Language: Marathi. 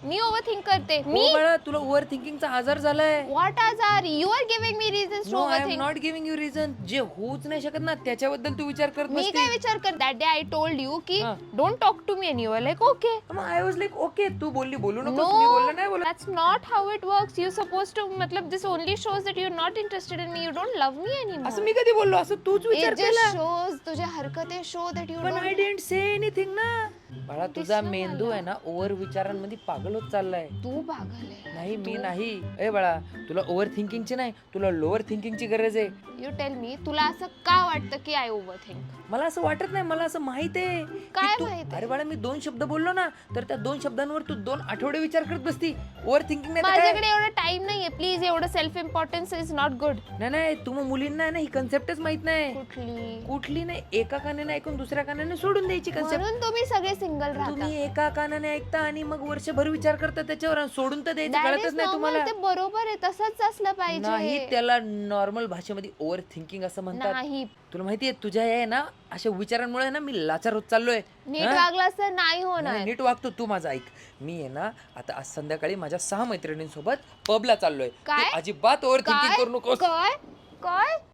मी ओव्हरथिंक करते. हो मी बाळा, तुला ओव्हर थिंकिंगचा आजार झालाय. What are you are giving me reasons to no, I am overthink. Not giving you reason. जे होऊच नाही शकत ना त्याच्याबद्दल तू विचार करत मी काय बसती. विचार कर that day I told you की हा. Don't talk to me, and you are like okay. मग आय वॉज लाईक ओके, तू बोलली बोलू No, नकोस, मी बोललो नाही बोलत. that's not how it works. You're supposed to, matlab, this only shows that you're not interested in me. You don't love me anymore. असं मी कधी बोललो? असं तूच विचार It just केला. shows, तुझ्या हरकते show that you पण don't. I didn't say anything ना. बाळा, तुझा दिसलं मेंदू मला. आहे ना ओव्हर विचारांमध्ये पागल होत चाललाय. तू पागल आहे. नाही, मी नाही. ए बाळा, तुला ओव्हर थिंकिंगची नाही, तुला लोअर थिंकिंगची गरज आहे. You tell me, तुला असं का वाटतं की I overthink? मला असं वाटत नाही, मला असं माहित आहे की काय तू. माहित आहे? अरे बाळा, मी 2 शब्द बोललो ना, तर त्या 2 शब्दांवर तू 2 आठवडे विचार करत बसती. ओव्हर थिंकिंग नाही तर काय? माझ्याकडे एवढा टाइम नाहीये. प्लीज, एवढं self importance is not good. नाही, तुम्ही मुलींना आहे ना ही कन्सेप्टच माहित नाही. कुठली नाही. एका कानाने ऐकून दुसऱ्या कानाने सोडून द्यायची कन्सेप्ट. म्हणून तुम्ही सगळे सिंगल राहता. तुम्ही एका कानाने ऐकता आणि मग वर्षभर विचार करता त्याच्यावर आणि सोडून तर द्यायचं That कळतच is नाही normal. तुम्हाला. ते बरोबर आहे, तसंच असलं नाही, पाहिजे. त्याला नॉर्मल भाषेमध्ये ओव्हर थिंकिंग असं म्हणतात. नाही, तुला माहितीये, तुझ्या आहे ना अशा विचारांमुळे ना मी लाचार होत चाललोय. नीट हा? वागलास तर नाही नाही, होणार. नीट वागतो. तू माझं ऐक. मी आहे ना आता आज संध्याकाळी माझ्या 6 मैत्रिणींसोबत पबला चाललोय. तू काय? अजिबात ओव्हर थिंकिंग काय करू नकोस. काय काय